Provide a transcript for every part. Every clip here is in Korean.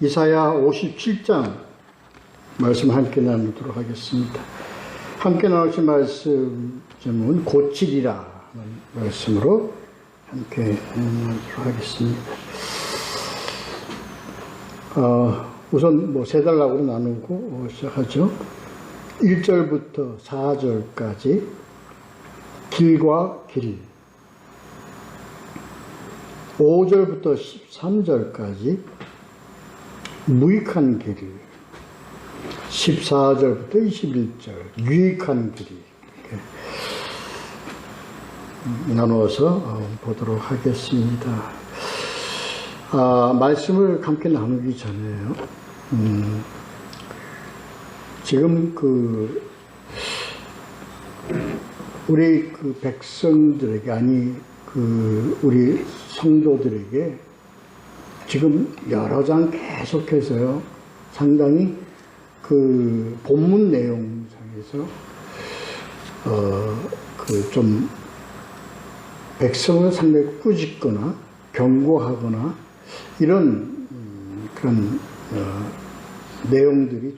이사야 57장 말씀 함께 나누도록 하겠습니다. 함께 나누실 말씀은 고치리라 말씀으로 함께 나누도록 하겠습니다. 우선 세 단락으로 나누고 시작하죠. 1절부터 4절까지 길과 길, 5절부터 13절까지 무익한 길, 14절부터 21절 유익한 길이 이렇게 나누어서 보도록 하겠습니다. 말씀을 함께 나누기 전에요. 지금 우리 백성들에게 우리 성도들에게 지금 여러 장 계속해서요, 상당히 본문 내용상에서 좀 백성을 상당히 꾸짖거나 경고하거나 이런 그런 내용들이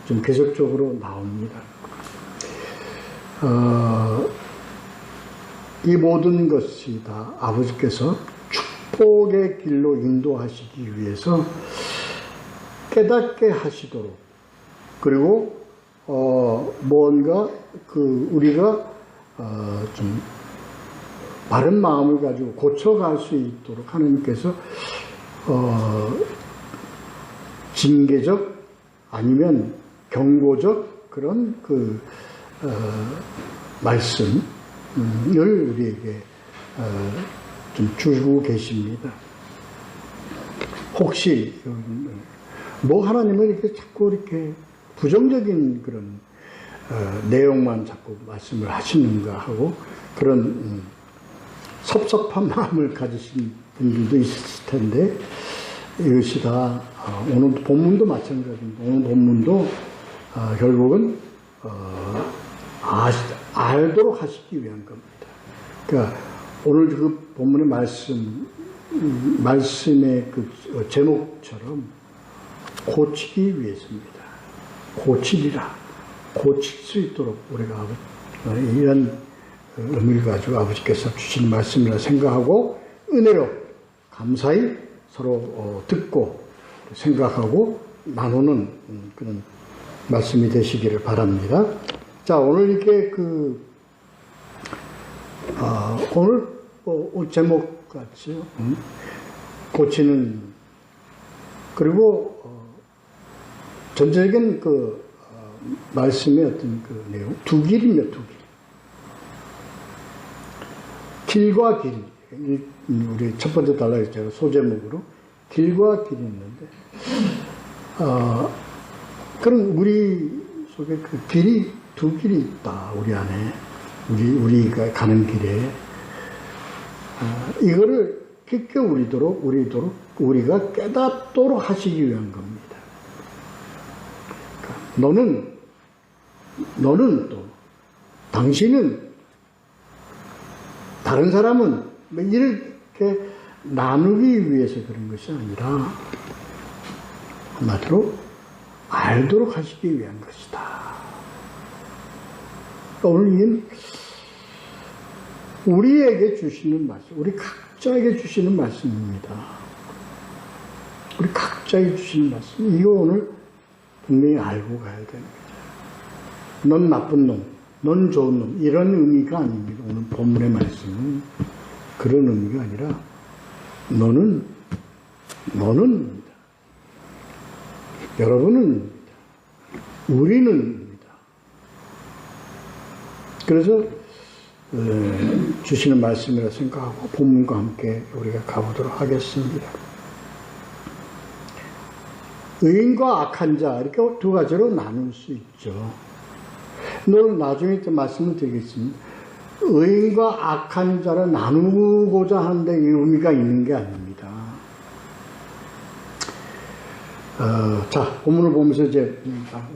좀 계속적으로 나옵니다. 이 모든 것이 다 아버지께서 축복의 길로 인도하시기 위해서 깨닫게 하시도록, 그리고 뭔가 우리가 좀 바른 마음을 가지고 고쳐갈 수 있도록 하나님께서 징계적 아니면 경고적 그런 말씀을 우리에게 좀 주고 계십니다. 혹시 하나님은 이렇게 자꾸 이렇게 부정적인 그런 내용만 자꾸 말씀을 하시는가 하고 그런 섭섭한 마음을 가지신 분들도 있을 텐데, 이것이 다 오늘 본문도 마찬가지입니다. 오늘 본문도 결국은 알도록 하시기 위한 겁니다. 그러니까 오늘 본문의 말씀의 제목처럼 고치기 위해서입니다. 고치리라. 고칠 수 있도록 우리가 이런 의미를 가지고 아버지께서 주신 말씀이라 생각하고 은혜로 감사히 서로 듣고 생각하고 나누는 그런 말씀이 되시기를 바랍니다. 자, 오늘 이렇게 오늘 제목 같이 고치는, 그리고 전체적인 말씀의 어떤 내용, 두 길입니다. 두 길. 길과 길. 우리 첫 번째 단락에 소제목으로 길과 길이 있는데, 그럼 우리 속에 길이 두 길이 있다. 우리 안에, 우리가 가는 길에 이거를 깊게 우리가 깨닫도록 하시기 위한 겁니다. 그러니까 너는 또 당신은, 다른 사람은 이렇게 나누기 위해서 그런 것이 아니라 한마디로 알도록 하시기 위한 것이다. 오늘 우리에게 주시는 말씀, 우리 각자에게 주시는 말씀입니다. 우리 각자에게 주시는 말씀, 이거 오늘 분명히 알고 가야 됩니다. 넌 나쁜 놈, 넌 좋은 놈, 이런 의미가 아닙니다. 오늘 본문의 말씀은 그런 의미가 아니라 너는 여러분은 우리는 그래서 주시는 말씀이라 생각하고 본문과 함께 우리가 가보도록 하겠습니다. 의인과 악한 자, 이렇게 두 가지로 나눌 수 있죠. 오늘 나중에 또 말씀을 드리겠습니다. 의인과 악한 자를 나누고자 하는데 이 의미가 있는 게 아닙니다. 자, 본문을 보면서 이제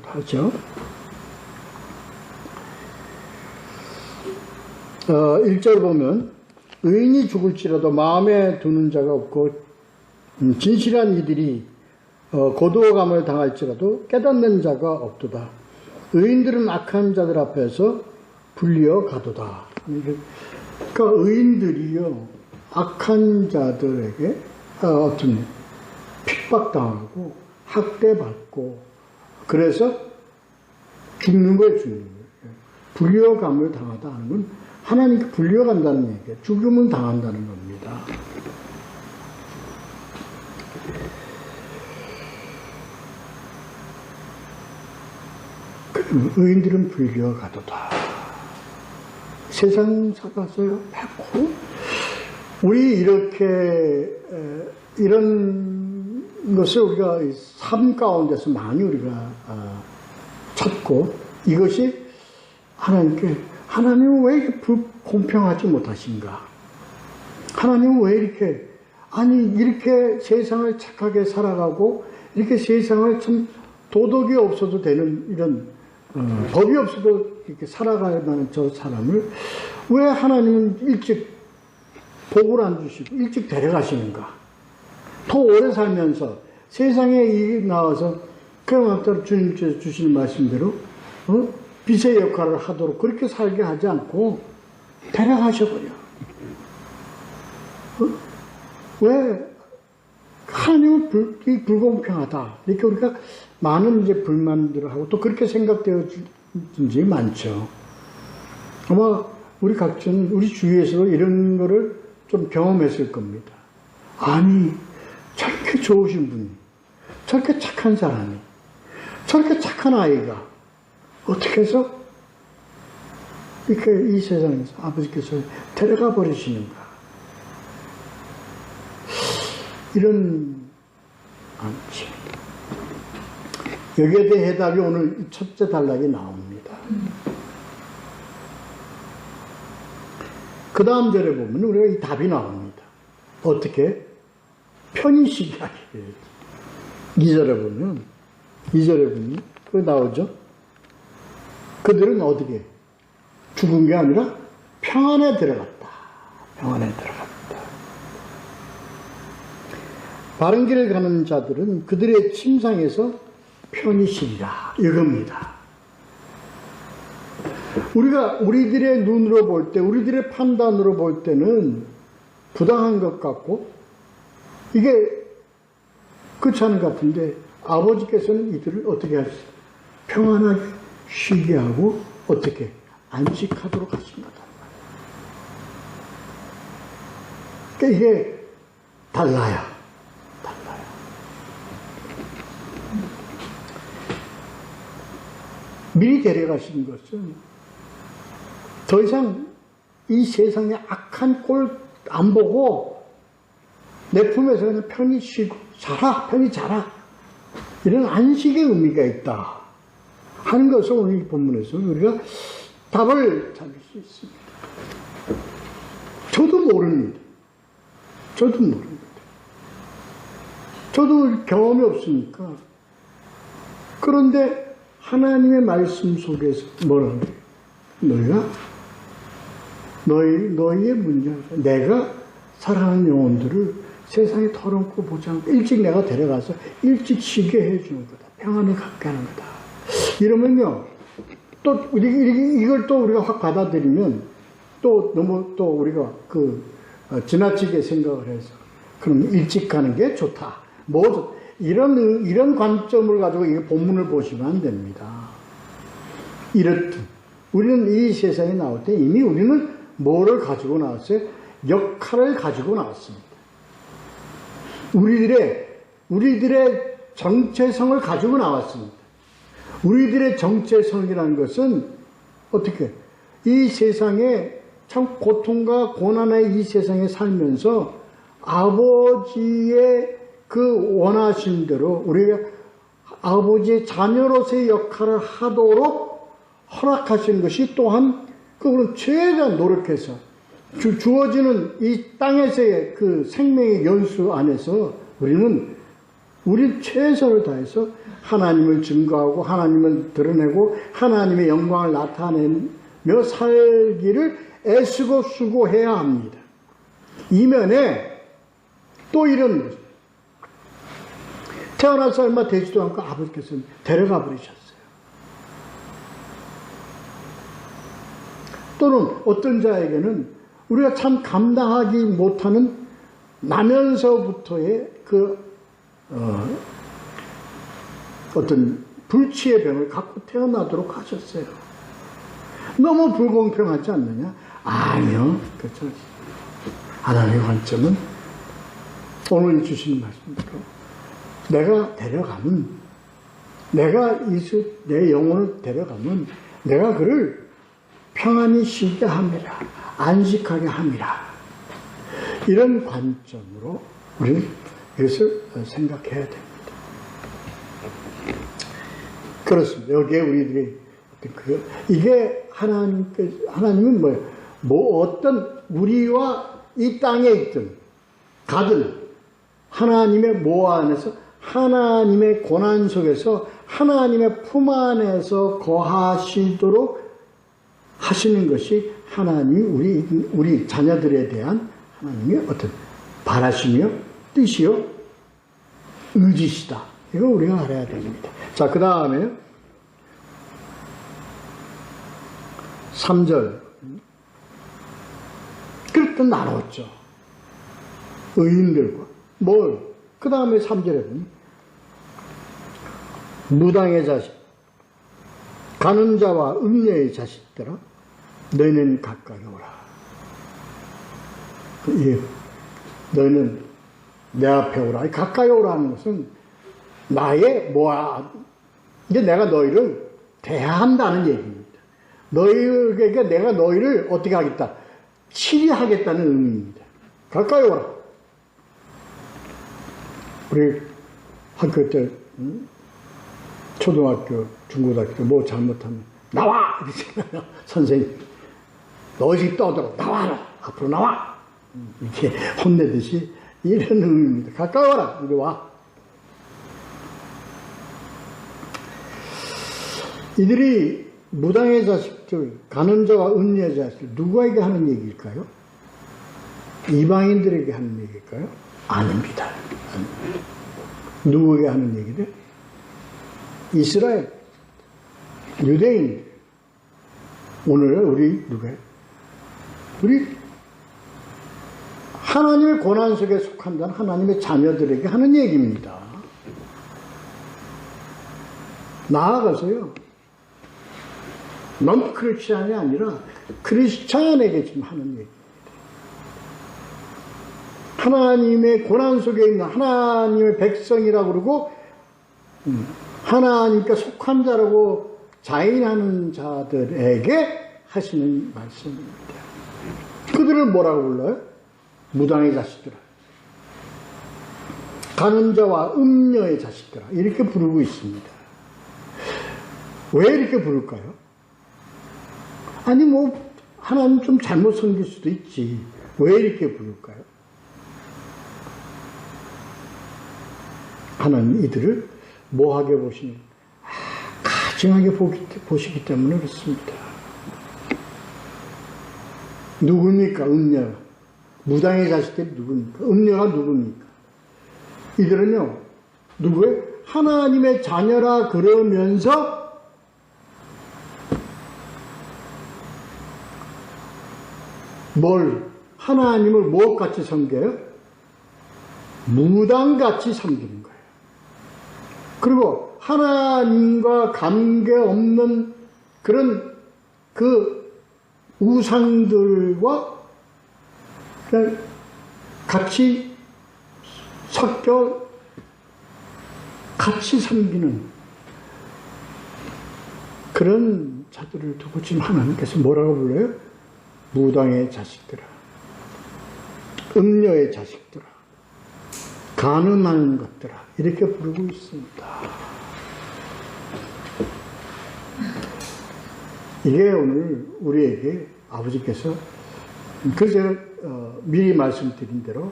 하죠. 1절 보면 의인이 죽을지라도 마음에 두는 자가 없고 진실한 이들이 고도감을 당할지라도 깨닫는 자가 없도다. 의인들은 악한 자들 앞에서 불리어 가도다. 그러니까 의인들이요, 악한 자들에게 어떤 핍박당하고 학대받고 그래서 죽는 거예요, 죽는 거예요. 불리어감을 당하다 하는 건 하나님께 불리어간다는 얘기예요. 죽음은 당한다는 겁니다. 의인들은 불리어가도다. 세상 살아서요, 백호. 우리 이런 것을 우리가 삶 가운데서 많이 우리가 찾고, 이것이 하나님은 왜 이렇게 공평하지 못하신가? 하나님은 왜 이렇게 세상을 착하게 살아가고, 이렇게 세상을 참 도덕이 없어도 되는 이런, 법이 없어도 이렇게 살아갈 만한 저 사람을 왜 하나님은 일찍 복을 안 주시고 일찍 데려가시는가? 더 오래 살면서 세상에 나와서 그냥 주님께서 주시는 말씀대로 빛의 역할을 하도록 그렇게 살게 하지 않고 데려가셔버려. 왜? 하나님은 불공평하다. 이렇게 우리가 많은 이제 불만들을 하고 또 그렇게 생각되어진 적이 많죠. 아마 우리 각자는 우리 주위에서도 이런 거를 좀 경험했을 겁니다. 아니, 저렇게 좋으신 분이, 저렇게 착한 사람이, 저렇게 착한 아이가 어떻게 해서 이렇게 이 세상에서 아버지께서 데려가 버리시는가. 이런 않지. 여기에 대해 해답이 오늘 첫째 단락에 나옵니다. 그 다음 절에 보면 우리가 이 답이 나옵니다. 어떻게? 편의시기 하기를. 2절에 보면 그 나오죠. 그들은 어디게? 죽은 게 아니라 평안에 들어갔다. 평안에 들어갔다. 바른 길을 가는 자들은 그들의 침상에서 편히 쉬리라. 이겁니다. 우리가 우리들의 눈으로 볼 때, 우리들의 판단으로 볼 때는 부당한 것 같고, 이게 그렇지 않은 것 같은데, 아버지께서는 이들을 어떻게 하셨어요? 평안하게 쉬게 하고, 어떻게? 안식하도록 하신 거다. 그러니까 이게 달라요. 미리 데려가신 것은 더 이상 이 세상의 악한 꼴 안 보고 내 품에서 그냥 편히 쉬고 편히 자라. 이런 안식의 의미가 있다 하는 것을 오늘 이 본문에서 우리가 답을 찾을 수 있습니다. 저도 모릅니다. 저도 경험이 없으니까. 그런데 하나님의 말씀 속에서 뭐라고 해요? 너희가 너희의 문제, 내가 사랑하는 영혼들을 세상에 털어놓고 보지 않고 일찍 내가 데려가서 일찍 쉬게 해주는 거다. 평안을 갖게 하는 거다. 이러면요, 또 이걸 또 우리가 확 받아들이면 또 너무 또 우리가 지나치게 생각을 해서 그럼 일찍 가는 게 좋다. 이런 관점을 가지고 이 본문을 보시면 안 됩니다. 이렇듯 우리는 이 세상에 나올 때 이미 우리는 뭐를 가지고 나왔어요? 역할을 가지고 나왔습니다. 우리들의 정체성을 가지고 나왔습니다. 우리들의 정체성이라는 것은 어떻게? 이 세상에 참 고통과 고난의 이 세상에 살면서 아버지의 그 원하신 대로 우리가 아버지의 자녀로서의 역할을 하도록 허락하신 것이 또한 그거는 최대한 노력해서 주어지는 이 땅에서의 그 생명의 연수 안에서 우리는 최선을 다해서 하나님을 증거하고 하나님을 드러내고 하나님의 영광을 나타내며 살기를 애쓰고 수고해야 합니다. 이면에 또 이런 태어나서 얼마 되지도 않고 아버지께서 데려가 버리셨어요. 또는 어떤 자에게는 우리가 참 감당하기 못하는 나면서부터의 어떤 불치의 병을 갖고 태어나도록 하셨어요. 너무 불공평하지 않느냐? 아니요. 그렇죠. 하나님의 관점은 오늘 주신 말씀대로 내가 데려가면, 내가 내 영혼을 데려가면 내가 그를 평안히 쉬게 함이라, 안식하게 함이라. 이런 관점으로 우리는 이것을 생각해야 됩니다. 그렇습니다. 여기에 우리들이 이게 하나님은 뭐예요? 어떤 우리와 이 땅에 있든 가든 하나님의 모아 안에서, 하나님의 고난 속에서, 하나님의 품 안에서 거하시도록 하시는 것이 하나님이 우리 자녀들에 대한 하나님의 어떤 바라시며 뜻이요 의지시다. 이거 우리가 알아야 됩니다. 자, 그 다음에 3절. 그랬더니 나눴죠. 의인들과 그 다음에 3절에 보면 무당의 자식, 가는 자와 음녀의 자식들아 너희는 가까이 오라. 너희는 내 앞에 오라. 가까이 오라는 것은 나의 이제 내가 너희를 대한다는 얘기입니다. 너희에게 내가 너희를 어떻게 하겠다? 치리하겠다는 의미입니다. 가까이 오라. 우리 학교 때 초등학교, 중고등학교 때 뭐 잘못하면 나와! 이러잖아요. 선생님. 너희 떠들어. 나와라. 앞으로 나와. 이렇게 혼내듯이 이런 의미입니다. 가까이 와라. 이리 와. 이들이 무당의 자식들, 가는 자와 음녀의 자식들, 누구에게 하는 얘기일까요? 이방인들에게 하는 얘기일까요? 아닙니다. 누구에게 하는 얘기를? 이스라엘, 유대인. 오늘 우리 하나님의 고난 속에 속한다는 하나님의 자녀들에게 하는 얘기입니다. 나아가서요, 넌 크리스찬이 아니라 크리스찬에게 지금 하는 얘기입니다. 하나님의 고난 속에 있는 하나님의 백성이라고 그러고 하나님께 속한 자라고 자인하는 자들에게 하시는 말씀입니다. 그들을 뭐라고 불러요? 무당의 자식들아, 가는 자와 음녀의 자식들아, 이렇게 부르고 있습니다. 왜 이렇게 부를까요? 아니 하나님 좀 잘못 섬길 수도 있지. 왜 이렇게 부를까요? 하나님 이들을 뭐하게 보시는, 가증하게 보시기 때문에 그렇습니다. 누굽니까? 음녀. 무당의 자식들이 누굽니까? 음녀가 누굽니까? 이들은요, 누구예요? 하나님의 자녀라 그러면서 하나님을 무엇같이 섬겨요? 무당같이 섬기는 거예요. 그리고 하나님과 관계없는 그런 우상들과 같이 섞여 같이 섬기는 그런 자들을 두고 지금 하나님께서 뭐라고 불러요? 무당의 자식들아, 음녀의 자식들아, 간음하는 것들아, 이렇게 부르고 있습니다. 이게 오늘 우리에게 아버지께서, 그래서 제가 미리 말씀드린 대로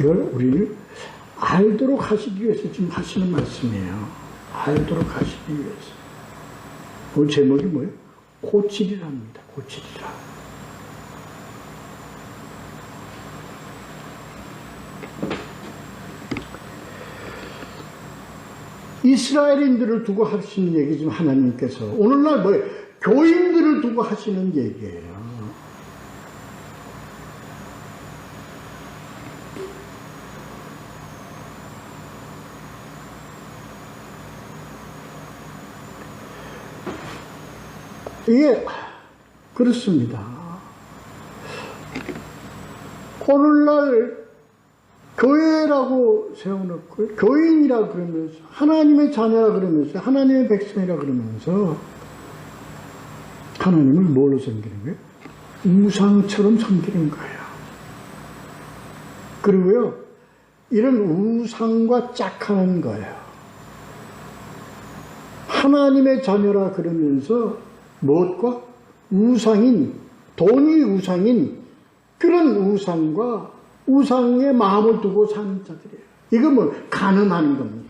이걸 우리를 알도록 하시기 위해서 지금 하시는 말씀이에요. 알도록 하시기 위해서. 오늘 제목이 뭐예요? 고치리랍니다. 고치리라. 이스라엘인들을 두고 하시는 얘기지만 하나님께서 오늘날 뭐 교인들을 두고 하시는 얘기예요. 이게 그렇습니다. 오늘날 교회라고 세워놓고 교인이라 그러면서 하나님의 자녀라 그러면서 하나님의 백성이라 그러면서 하나님을 뭘로 섬기는 거예요? 우상처럼 섬기는 거예요. 그리고요 이런 우상과 짝하는 거예요. 하나님의 자녀라 그러면서 무엇과? 우상인, 돈이 우상인 그런 우상과 우상의 마음을 두고 사는 자들이에요. 이거 뭐 간음하는 겁니다.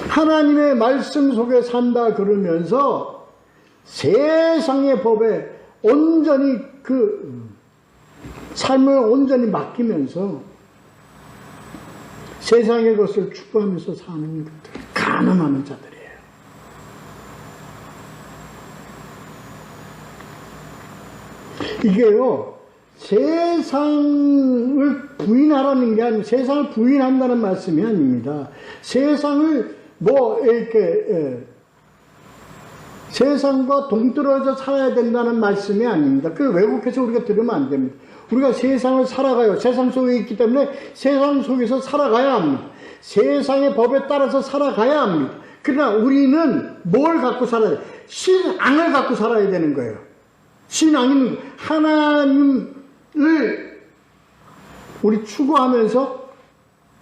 하나님의 말씀 속에 산다 그러면서 세상의 법에 온전히 그 삶을 온전히 맡기면서 세상의 것을 추구하면서 사는 것들, 간음하는 자들이에요. 이게요, 세상을 부인하라는 게 아니고, 세상을 부인한다는 말씀이 아닙니다. 세상을 이렇게, 세상과 동떨어져 살아야 된다는 말씀이 아닙니다. 그 왜곡해서 우리가 들으면 안 됩니다. 우리가 세상을 살아가요. 세상 속에 있기 때문에 세상 속에서 살아가야 합니다. 세상의 법에 따라서 살아가야 합니다. 그러나 우리는 뭘 갖고 살아야 돼요? 신앙을 갖고 살아야 되는 거예요. 신앙은 하나님을 우리 추구하면서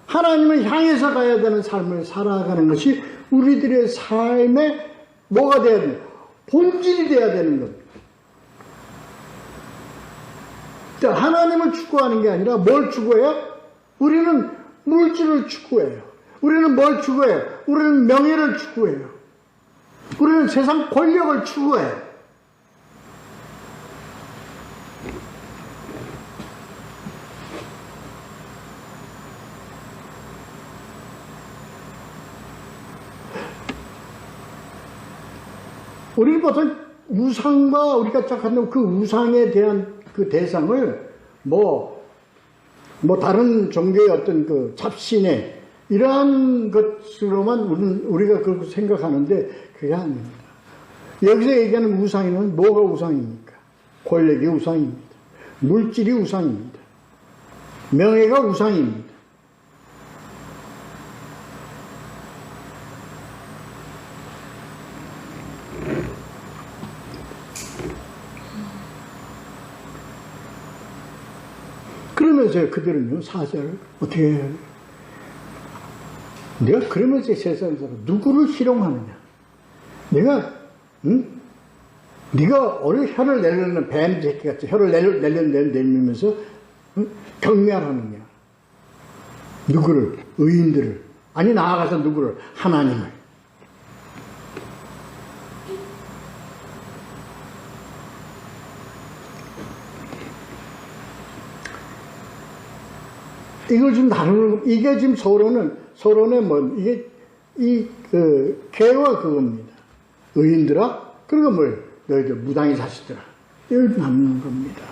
하나님을 향해서 가야 되는 삶을 살아가는 것이 우리들의 삶의 뭐가 돼야 돼요? 본질이 돼야 되는 겁니다. 하나님을 추구하는 게 아니라 뭘 추구해요? 우리는 물질을 추구해요. 우리는 뭘 추구해요? 우리는 명예를 추구해요. 우리는 세상 권력을 추구해요. 우리는 보통 우상과 우리가 착한 그 우상에 대한 그 대상을 다른 종교의 어떤 그 잡신에 이러한 것으로만 우리가 그렇게 생각하는데 그게 아닙니다. 여기서 얘기하는 우상이는 뭐가 우상입니까? 권력이 우상입니다. 물질이 우상입니다. 명예가 우상입니다. 그러면서 그들은요, 사절 어떻게 해요? 내가 그러면서 세상에 살아 누구를 희롱하느냐? 내가 네가 어느 혀를 내려는 뱀 새끼같이 혀를 내밀면서 경멸하느냐? 누구를? 의인들을. 아니 나아가서 누구를? 하나님을. 이걸 좀 다루는, 이게 지금 서론의 개와 그겁니다. 의인들아, 그리고 너희들 무당의 자식들아. 이걸 담는 겁니다.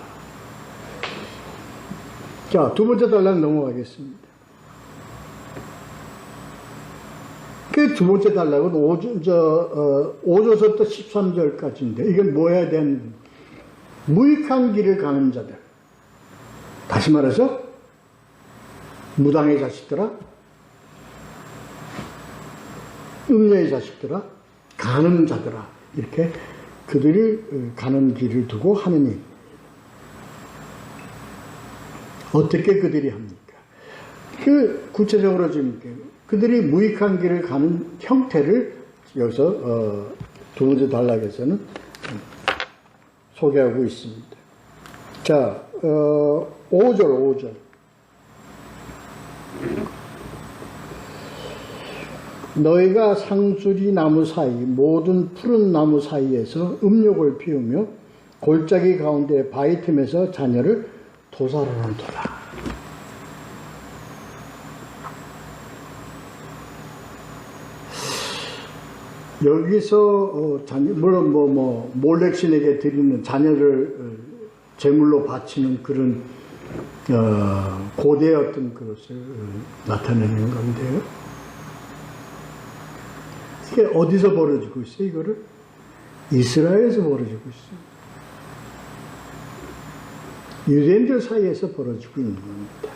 자, 두 번째 단락 넘어가겠습니다. 그 두 번째 단락은 5조서부터 13절까지인데, 이건 뭐에 대한 무익한 길을 가는 자들. 다시 말해서, 무당의 자식들아, 음녀의 자식들아, 가는 자들아, 이렇게 그들이 가는 길을 두고 하느니 어떻게 그들이 합니까? 구체적으로 지금 그들이 무익한 길을 가는 형태를 여기서 두 번째 단락에서는 소개하고 있습니다. 자, 5절. 너희가 상수리 나무 사이 모든 푸른 나무 사이에서 음욕을 피우며 골짜기 가운데 바위 틈에서 자녀를 도살하는도다. 여기서 물론 몰렉신에게 드리는 자녀를 제물로 바치는 그런 고대의 어떤 그것을 나타내는 건데요. 이게 어디서 벌어지고 있어요? 이거를 이스라엘에서 벌어지고 있어요. 유대인들 사이에서 벌어지고 있는 겁니다.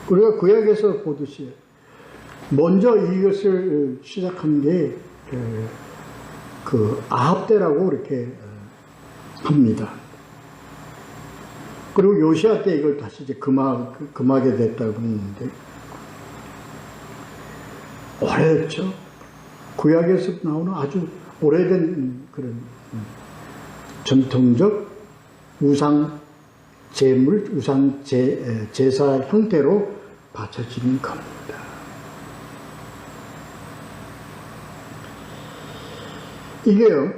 우리가 구약에서 보듯이 먼저 이것을 시작한 게 그 아합 때라고 이렇게 합니다. 그리고 요시아 때 이걸 다시 이제 금하게 됐다고 했는데 오래됐죠. 구약에서 나오는 아주 오래된 그런 전통적 우상 제물, 우상 제사 형태로 바쳐지는 겁니다. 이게요,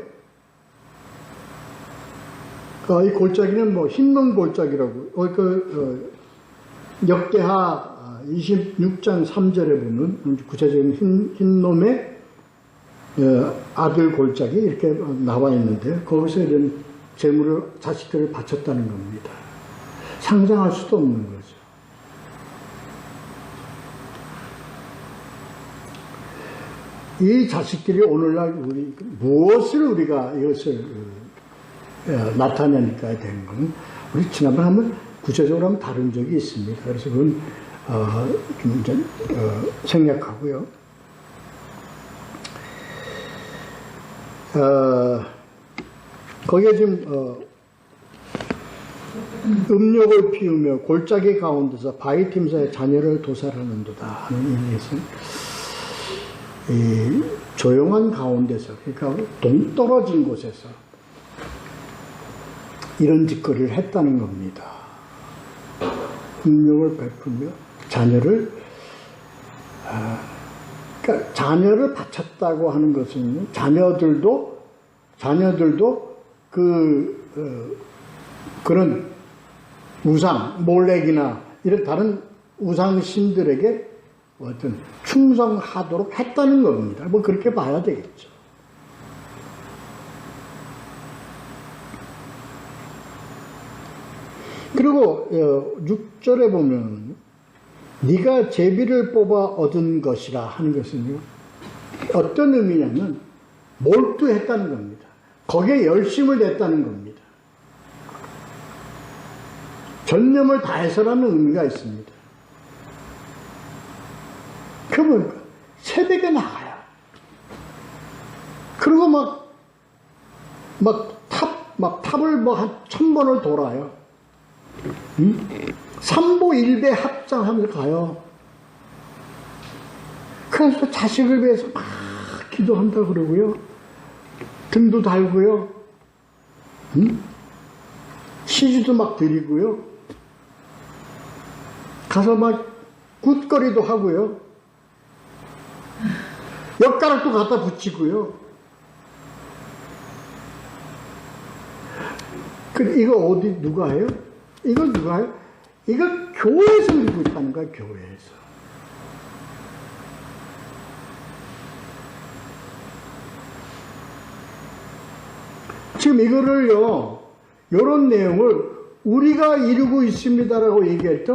이 골짜기는 흰놈 골짜기라고, 역대하 26장 3절에 보면 구체적인 흰놈의 아들 골짜기 이렇게 나와 있는데, 거기서 이런 재물을, 자식들을 바쳤다는 겁니다. 상상할 수도 없는 거죠. 이 자식들이 오늘날 무엇을 우리가 이것을 나타내니까 되는 건, 우리 지난번에 한번 구체적으로 한번 다룬 적이 있습니다. 그래서 그건 좀 이제 생략하고요. 거기에 지금 음욕을 피우며 골짜기 가운데서 바위 틈사에 자녀를 도살하는도다 하는 의미에서 이 조용한 가운데서, 그러니까 동떨어진 곳에서 이런 짓거리를 했다는 겁니다. 음욕을 베풀며 자녀를, 그러니까 자녀를 바쳤다고 하는 것은 자녀들도 그런 우상, 몰렉이나 이런 다른 우상신들에게 어떤 충성하도록 했다는 겁니다. 그렇게 봐야 되겠죠. 그리고 6절에 보면 네가 제비를 뽑아 얻은 것이라 하는 것은요, 어떤 의미냐면 몰두했다는 겁니다. 거기에 열심을 냈다는 겁니다. 전념을 다해서라는 의미가 있습니다. 그러면 새벽에 나가요. 그리고 탑을 한 1000번을 돌아요. 삼보 일배 합장하면서 가요. 그래서 자식을 위해서 막 기도한다 그러고요. 등도 달고요. 시주도 막 드리고요. 가서 막 굿거리도 하고요. 엿가락도 갖다 붙이고요. 이거 누가 해요? 이걸 누가 해요? 이걸 교회에서 누리고 있다는 거야, 교회에서. 지금 이거를요, 요런 내용을 우리가 이루고 있습니다라고 얘기할 때,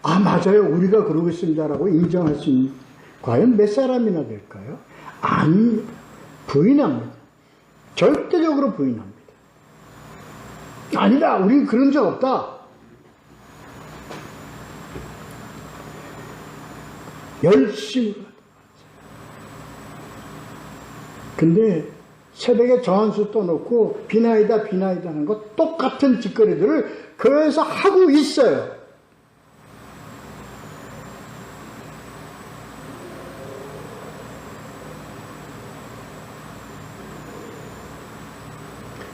맞아요, 우리가 그러고 있습니다라고 인정할 수 있는, 과연 몇 사람이나 될까요? 아니, 부인합니다. 절대적으로 부인합니다. 아니다, 우리는 그런 적 없다. 열심히. 근데 새벽에 정한수 떠놓고 비나이다 하는 거 똑같은 짓거리들을 교회에서 하고 있어요.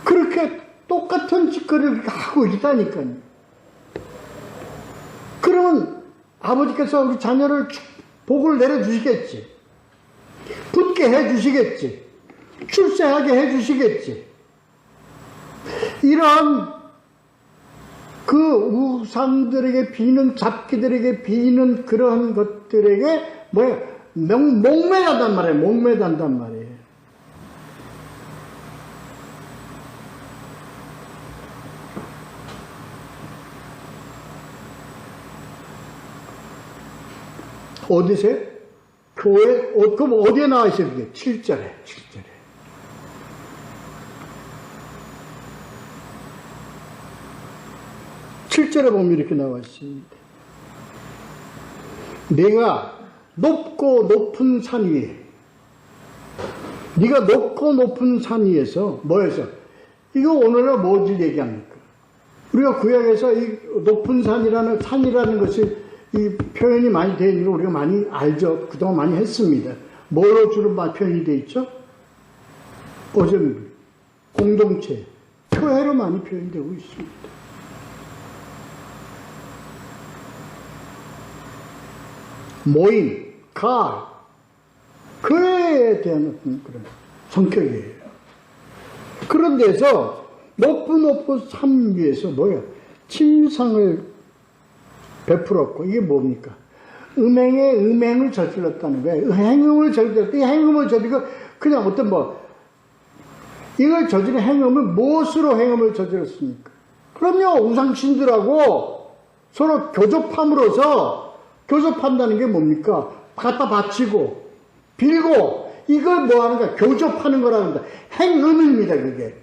그렇게 똑같은 짓거리를 하고 있다니까요. 그러면 아버지께서 우리 자녀를 복을 내려주시겠지. 붙게 해주시겠지. 출세하게 해주시겠지. 이러한 그 우상들에게 비는, 잡기들에게 비는 그러한 것들에게 목매단단 말이에요. 목매단단 말이에요. 어디세요? 교회, 그럼 어디에 나와 있어요? 그게 7절에. 7절에 보면 이렇게 나와 있습니다. 내가 높고 높은 산 위에, 네가 높고 높은 산 위에서 뭐해서, 이거 오늘은 뭐를 얘기합니까? 우리가 구약에서 이 높은 산이라는 것이 이 표현이 많이 되어 있는 거 우리가 많이 알죠. 그동안 많이 했습니다. 뭐로 주로 표현이 되어 있죠? 어전 공동체, 교회로 많이 표현되고 있습니다. 모임, 교회에 대한 그런 성격이에요. 그런 데서 높은 산 위에서 침상을 베풀었고, 이게 뭡니까? 음행을 저질렀다는 거예요. 행음을 저질렀다. 이 행음을 저지르고, 그냥 어떤 이걸 저지른 행음을 무엇으로 행음을 저질렀습니까? 그럼요, 우상신들하고 서로 교접한다는 게 뭡니까? 갖다 바치고, 빌고, 이걸 뭐 하는 거야? 교접하는 거라는 거다. 행음입니다, 그게.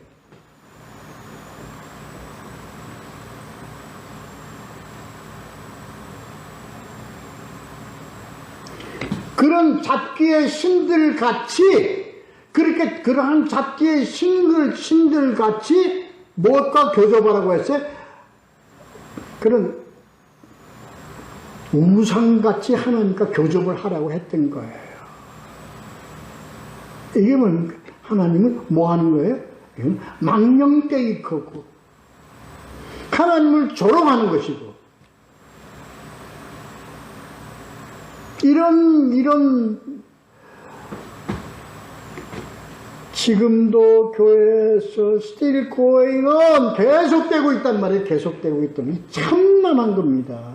그런 잡기의 신들 같이, 그러한 잡기의 신들 같이 무엇과 교접하라고 했어요? 그런 우상같이 하나님과 교접을 하라고 했던 거예요. 이게 뭡니까? 하나님은 뭐 하는 거예요? 망령되이크고 하나님을 조롱하는 것이고, 이런 지금도 교회에서 still going on 계속되고 있단 말이에요. 계속되고 있던 이 참만한 겁니다.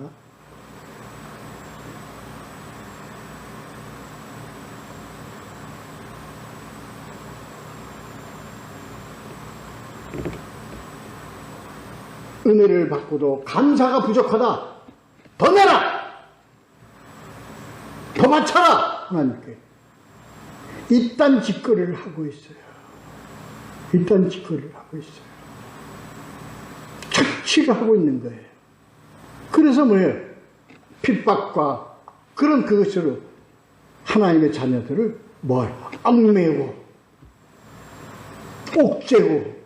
은혜를 받고도 감사가 부족하다. 더 내라! 더 바쳐라! 하나님께. 이딴 짓거리를 하고 있어요. 착취를 하고 있는 거예요. 그래서 뭐예요? 핍박과 그런 그것으로 하나님의 자녀들을 얽매고, 옥죄고,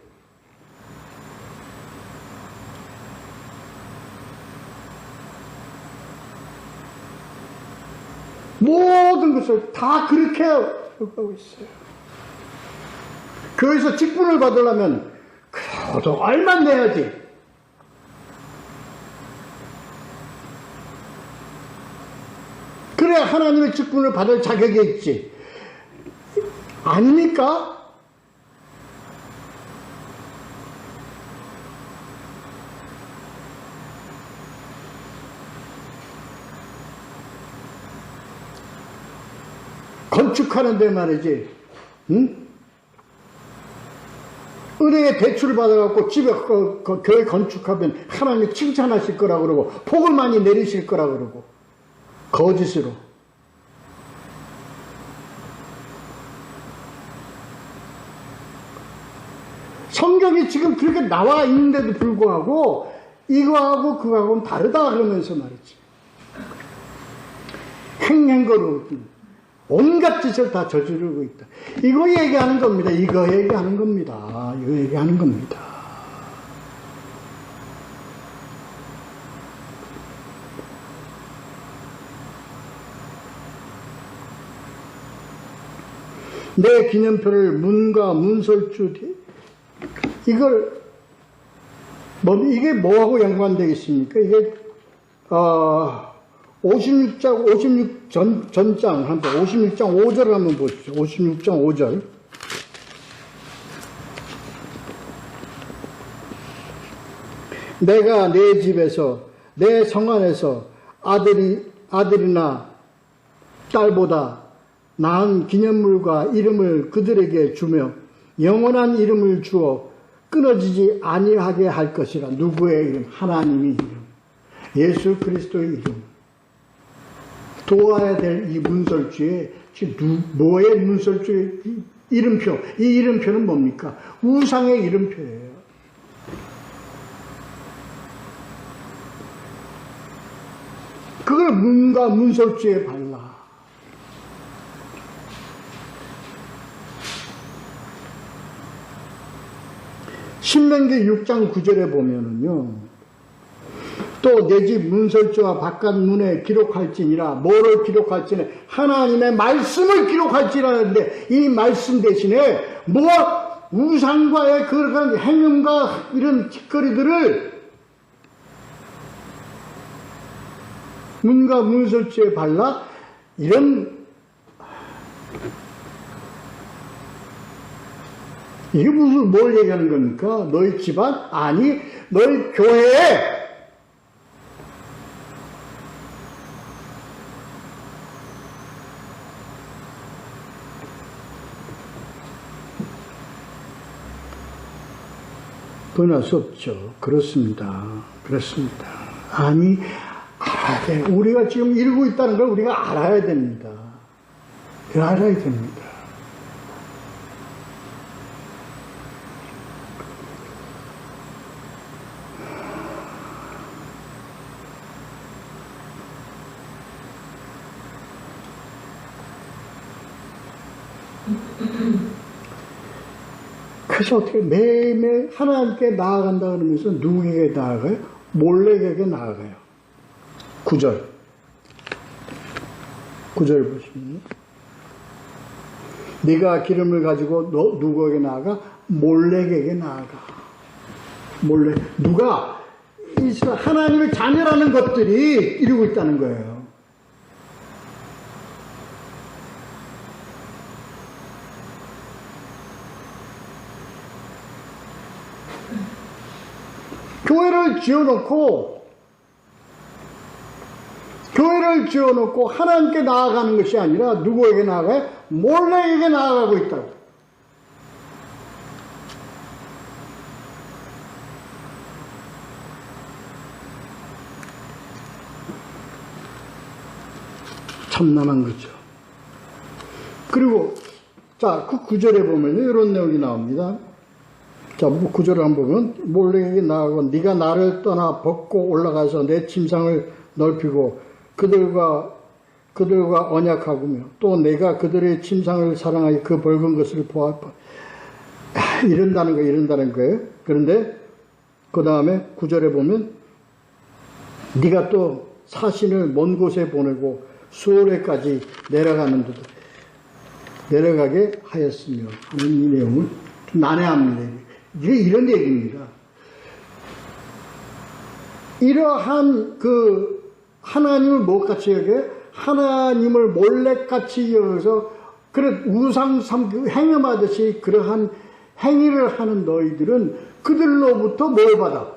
모든 것을 다 그렇게 하고 있어요. 교회에서 직분을 받으려면 그래도 얼마 내야지. 그래야 하나님의 직분을 받을 자격이 있지. 아닙니까? 건축하는데 말이지, 응? 은행에 대출을 받아갖고 집에 교회 건축하면 하나님이 칭찬하실 거라 그러고 복을 많이 내리실 거라 그러고, 거짓으로. 성경이 지금 그렇게 나와 있는데도 불구하고 이거하고 그거하고는 다르다 그러면서 말이지, 행행거로 온갖 짓을 다 저지르고 있다. 이거 얘기하는 겁니다. 내 기념표를 문과 문설주 뒤, 이게 뭐하고 연관되겠습니까? 이게 56장 전장 한번 56장 5절을 한번 보십시오. 56장 5절. 내가 내 집에서 내 성 안에서 아들이나 딸보다 낳은 기념물과 이름을 그들에게 주며 영원한 이름을 주어 끊어지지 아니하게 할 것이라. 누구의 이름? 하나님의 이름, 예수 그리스도의 이름. 도와야 될 이 문설주에 지금 뭐의 문설주의 이름표? 이 이름표는 뭡니까? 우상의 이름표예요. 그걸 문과 문설주에 발라. 신명기 6장 9절에 보면은요, 또 내 집 문설주와 바깥 문에 기록할지니라. 뭐를 기록할지니? 하나님의 말씀을 기록할지라는데, 이 말씀 대신에 뭐 우상과의 그런 행음과 이런 짓거리들을 문과 문설주에 발라. 이런, 이게 무슨 뭘 얘기하는 겁니까? 너희 집안? 아니, 너희 교회에 변할 수 없죠. 그렇습니다. 그렇습니다. 아니, 알아야 돼. 우리가 지금 이루고 있다는 걸 우리가 알아야 됩니다. 알아야 됩니다. 그래서 어떻게 매일매일 하나님께 나아간다 그러면서 누구에게 나아가요? 몰렉에게 나아가요. 9절 보시면, 네가 기름을 가지고 누구에게 나아가? 몰렉에게 나아가. 몰렉. 누가? 하나님의 자녀라는 것들이 이루고 있다는 거예요. 교회를 지어놓고 하나님께 나아가는 것이 아니라 누구에게 나아가요? 몰렉에게 나아가고 있다고. 참남한 거죠. 그리고 자, 그 9절에 보면 이런 내용이 나옵니다. 자, 9절을 한번 보면, 몰렉에게 나아가고 네가 나를 떠나 벗고 올라가서 내 침상을 넓히고 그들과 언약하고며 또 내가 그들의 침상을 사랑하여 그 벌건 것을 보아. 이런다는 거예요. 그런데 그 다음에 9절에 보면 네가 또 사신을 먼 곳에 보내고 수월에까지 내려가게 하였으며 하는 이 내용을 난해합니다. 이게 이런 얘기입니다. 이러한 하나님을 뭐같이 여겨요? 하나님을 몰렉같이 여겨서 그런 우상 삼고 행음하듯이 그러한 행위를 하는 너희들은 그들로부터 뭘 받아?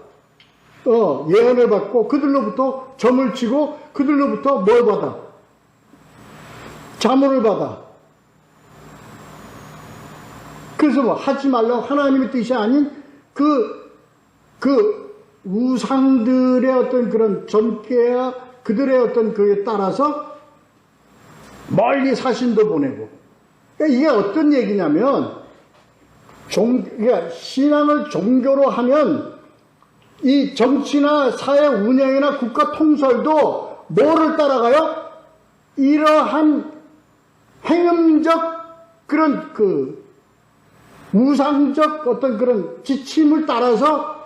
예언을 받고 그들로부터 점을 치고 그들로부터 뭘 받아? 자문을 받아. 그래서 뭐 하지 말라고 하나님의 뜻이 아닌 그 우상들의 어떤 그런 점괘야 그들의 어떤 그에 따라서 멀리 사신도 보내고. 그러니까 이게 어떤 얘기냐면 그러니까 신앙을 종교로 하면 이 정치나 사회 운영이나 국가 통솔도 뭐를 따라가요? 이러한 행음적 그런 우상적 어떤 그런 지침을 따라서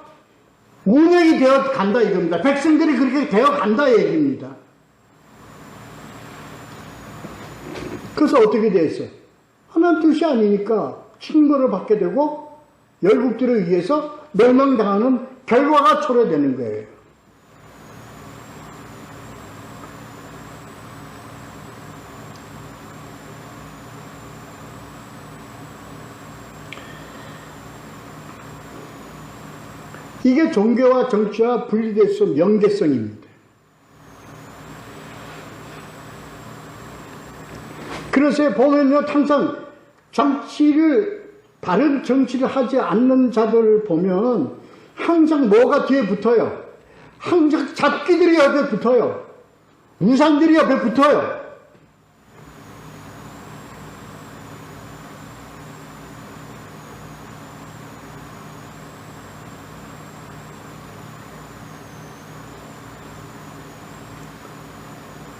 운영이 되어 간다 이겁니다. 백성들이 그렇게 되어 간다 얘기입니다. 그래서 어떻게 됐어? 하나님 뜻이 아니니까 징벌을 받게 되고 열국들에 의해서 멸망당하는 결과가 초래되는 거예요. 이게 종교와 정치와 분리될 수 없는 연계성입니다. 그래서 보면요, 항상 바른 정치를 하지 않는 자들을 보면 항상 뭐가 뒤에 붙어요? 항상 잡기들이 옆에 붙어요. 우상들이 옆에 붙어요.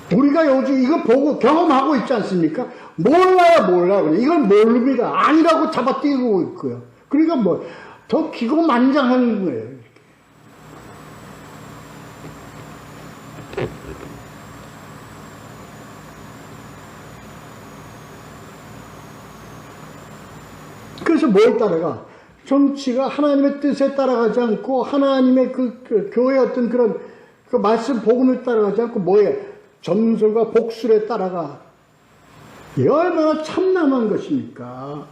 우리가 요즘 이거 보고 경험하고 있지 않습니까? 몰라요. 이걸 모릅니다. 아니라고 잡아띄고 있고요. 그러니까 더 기고만장한 거예요. 그래서 뭘 따라가? 정치가 하나님의 뜻에 따라가지 않고 하나님의 그 교회의 어떤 그런 그 말씀 복음에 따라가지 않고 전설과 복술에 따라가. 이 얼마나 참남한 것입니까?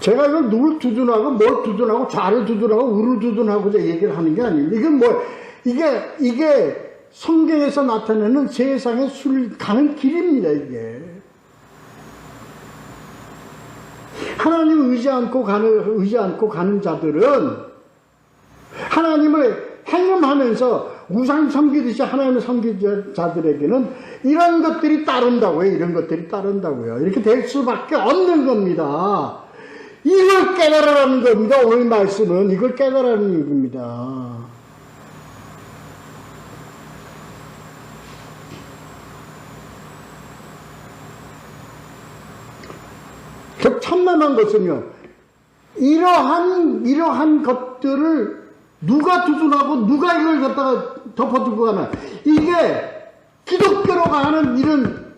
제가 이걸 누굴 두둔하고 뭘 두둔하고 좌를 두둔하고 우를 두둔하고 얘기를 하는 게 아닙니다. 이게 성경에서 나타내는 세상의 가는 길입니다, 이게. 하나님을 의지 않고 가는 자들은 하나님을 행음하면서 우상 섬기듯이 하나님을 섬기는 자들에게는 이런 것들이 따른다고요. 이렇게 될 수밖에 없는 겁니다. 이걸 깨달으라는 겁니다. 오늘 말씀은 이걸 깨달으라는 겁니다. 더 참남한 것은요, 이러한 것들을 누가 두둔하고 누가 이걸 갖다가 덮어두고 가나, 이게 기독교로 가는 이런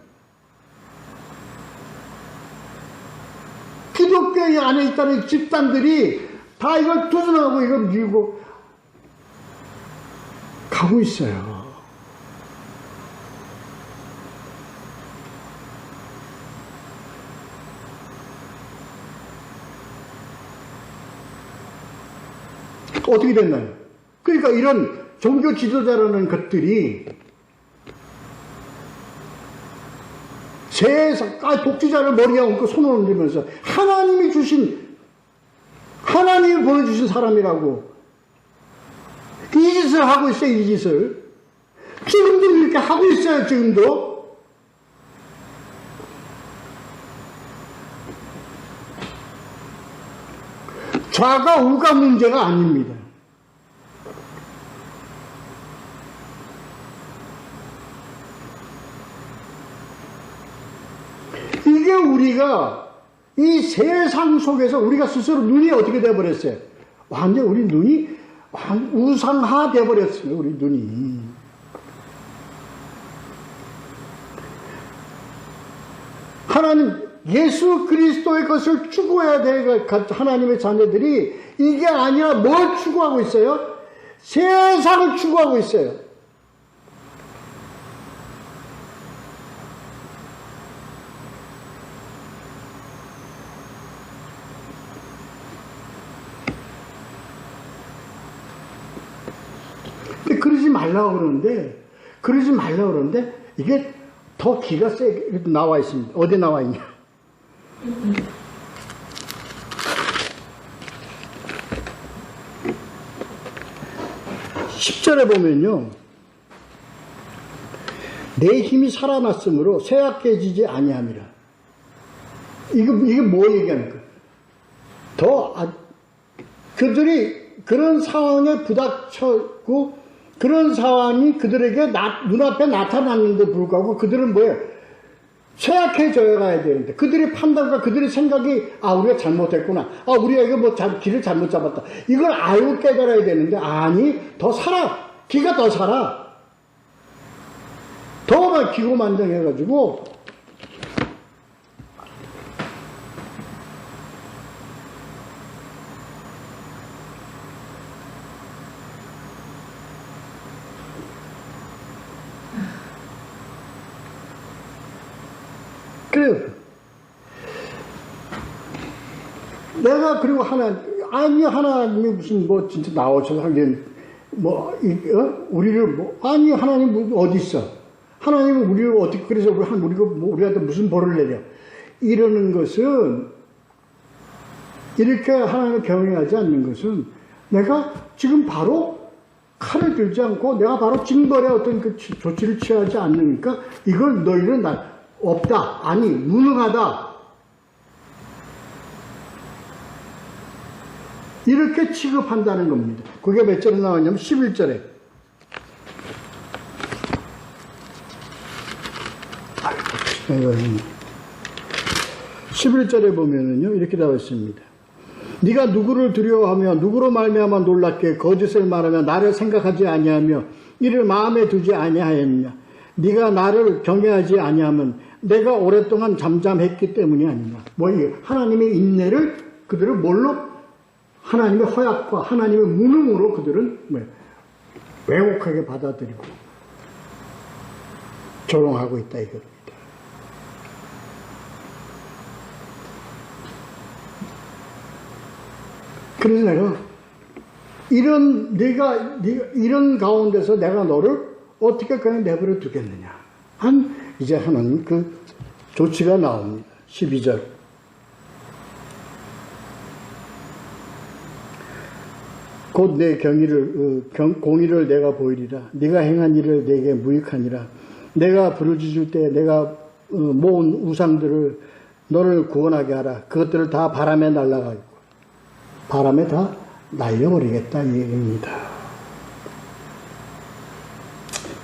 기독교 안에 있다는 집단들이 다 이걸 두둔하고 이걸 밀고 가고 있어요. 어떻게 됐나요? 그러니까 이런 종교 지도자라는 것들이 세상, 독재자를 머리에 얹고 손을 얹으면서 하나님이 보내주신 사람이라고 이 짓을 하고 있어요, 이 짓을. 지금도 이렇게 하고 있어요, 지금도. 좌가 우가 문제가 아닙니다. 이게 우리가 이 세상 속에서 우리가 스스로 눈이 어떻게 되어버렸어요? 완전 우리 눈이 우상화 되어버렸어요, 우리 눈이. 하나님, 예수 그리스도의 것을 추구해야 될 하나님의 자녀들이 이게 아니라 뭘 추구하고 있어요? 세상을 추구하고 있어요. 근데 그러지 말라고 그러는데 이게 더 기가 세게 나와 있습니다. 어디 나와 있냐? 10절에 보면요, 내 힘이 살아났으므로 쇠약해지지 아니함이라. 이게 뭐 얘기합니까? 그들이 그런 상황에 부닥쳤고 그런 상황이 그들에게 눈앞에 나타났는데 불구하고 그들은 뭐예요? 쇠약해져 가야 되는데, 그들의 판단과 그들의 생각이 우리가 잘못했구나, 우리가 이거 길을 잘못 잡았다, 이걸 알고 깨달아야 되는데, 아니, 더 살아, 기가 더 살아, 더 기고만장해가지고 그래요. 내가 그리고 하나님이 무슨 진짜 나오셔서 하긴 우리를 아니, 하나님 어디 있어? 하나님은 우리를 어떻게, 그래서 우리한테 무슨 벌을 내려? 이러는 것은, 이렇게 하나님을 경외하지 않는 것은, 내가 지금 바로 칼을 들지 않고, 내가 바로 징벌의 어떤 그 조치를 취하지 않으니까, 이걸 너희는 없다, 아니, 무능하다. 이렇게 취급한다는 겁니다. 그게 몇 절에 나왔냐면 11절에. 11절에 보면은요, 이렇게 나와 있습니다. 네가 누구를 두려워하며 누구로 말미암아 놀랍게 거짓을 말하며 나를 생각하지 아니하며 이를 마음에 두지 아니하였느냐. 네가 나를 경외하지 아니하면 내가 오랫동안 잠잠했기 때문이 아니냐. 하나님의 인내를 그들은 뭘로? 하나님의 허약과 하나님의 무능으로 그들은 왜곡하게 받아들이고 조롱하고 있다 이겁니다. 그래서 내가 네가 이런 가운데서 내가 너를 어떻게 그냥 내버려 두겠느냐. 이제 하나님 그 조치가 나옵니다. 12절. 곧 내 공의를 내가 보이리라. 네가 행한 일을 내게 무익하니라. 내가 부르짖을 때 내가 모은 우상들을 너를 구원하게 하라. 그것들을 다 바람에 날아가고 바람에 다 날려버리겠다 이 얘기입니다.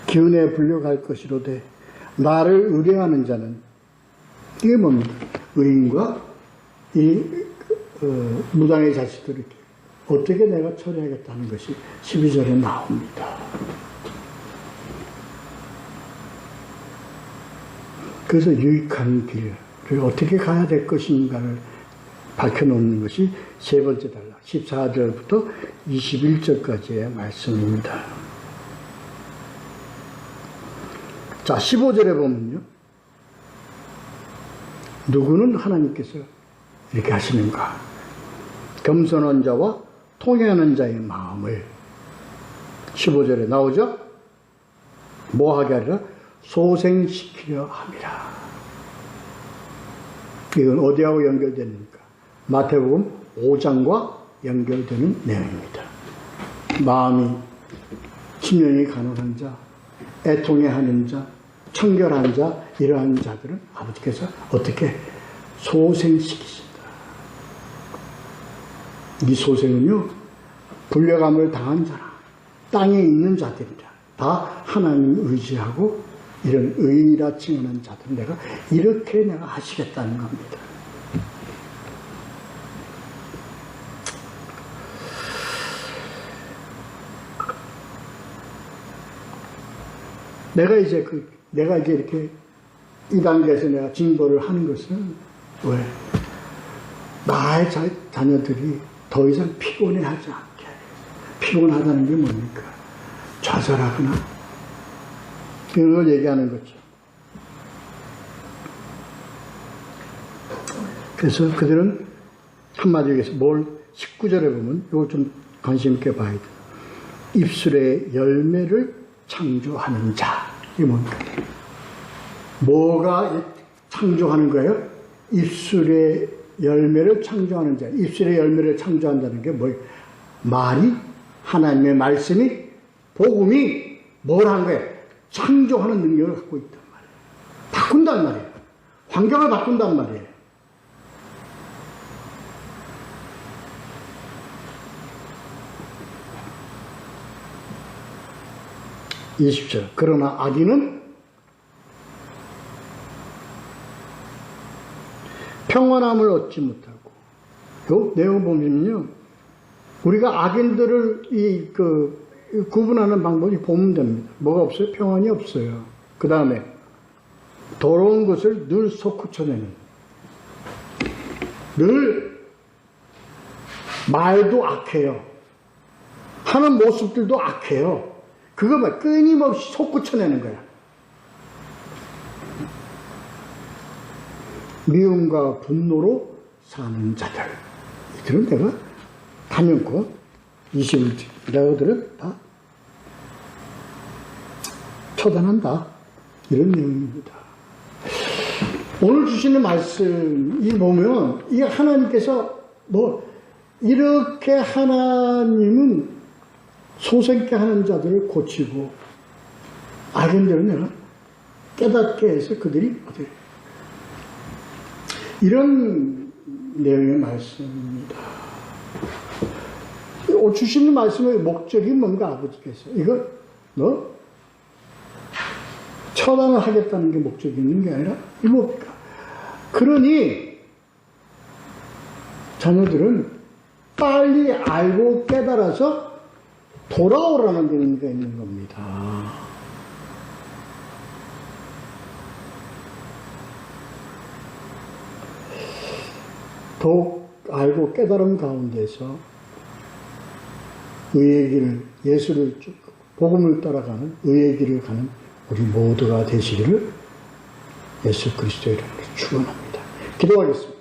기운에 불려갈 것이로되 나를 의뢰하는 자는 이게 뭡니까? 의인과 이 무당의 자식들을 어떻게 내가 처리하겠다는 것이 12절에 나옵니다. 그래서 유익한 길을 어떻게 가야 될 것인가를 밝혀놓는 것이 세 번째 단락 14절부터 21절까지의 말씀입니다. 자, 15절에 보면요. 누구는 하나님께서 이렇게 하시는가? 겸손한 자와 통행하는 자의 마음을 15절에 나오죠? 뭐하게 하리라? 소생시키려 함이라. 이건 어디하고 연결됩니까? 마태복음 5장과 연결되는 내용입니다. 마음이 심령이 가난한 자, 애통해하는 자, 청결한 자, 이러한 자들은 아버지께서 어떻게 소생시키신다. 이 소생은요, 불려감을 당한 자라, 땅에 있는 자들이라, 다 하나님 의지하고 이런 의인이라 칭하는 자들 내가 이렇게 내가 하시겠다는 겁니다. 내가 이제 이렇게 이 단계에서 내가 징벌을 하는 것은 왜? 나의 자녀들이 더 이상 피곤해하지 않게. 피곤하다는 게 뭡니까? 좌절하거나 이런 걸 얘기하는 거죠. 그래서 그들은 한마디로 얘기해서 19절에 보면 이걸 좀 관심 있게 봐야 돼. 입술의 열매를 창조하는 자. 이게 뭡니까? 뭐가 창조하는 거예요? 입술의 열매를 창조하는 자. 입술의 열매를 창조한다는 게 뭐예요? 말이, 하나님의 말씀이, 복음이 뭘 한 거예요? 창조하는 능력을 갖고 있단 말이에요. 바꾼단 말이에요. 환경을 바꾼단 말이에요. (20절) 그러나 악인은 평안함을 얻지 못하고. 요 내용 보면요, 우리가 악인들을 구분하는 방법이 보면 됩니다. 뭐가 없어요? 평안이 없어요. 그 다음에 더러운 것을 늘 솟구쳐내는, 늘 말도 악해요. 하는 모습들도 악해요. 그것만 끊임없이 솟구쳐내는 거야. 미움과 분노로 사는 자들, 이들은 내가 단연코 21절, 내가들은 다 처단한다. 이런 내용입니다. 오늘 주시는 말씀, 이 보면, 이 하나님께서 이렇게 하나님은 소생케 하는 자들을 고치고, 알건대로 내가 깨닫게 해서 그들이 이런 내용의 말씀입니다. 주시는 말씀의 목적이 뭔가 아버지께서 이거 처단을 하겠다는 게 목적이 있는 게 아니라 이 뭡니까? 그러니 자녀들은 빨리 알고 깨달아서 돌아오라는 의미가 있는 겁니다. 더욱 알고 깨달은 가운데서 의의 길, 예수를 복음을 따라가는 의의 길을 가는 우리 모두가 되시기를 예수 그리스도의 이름으로 축원합니다. 기도하겠습니다.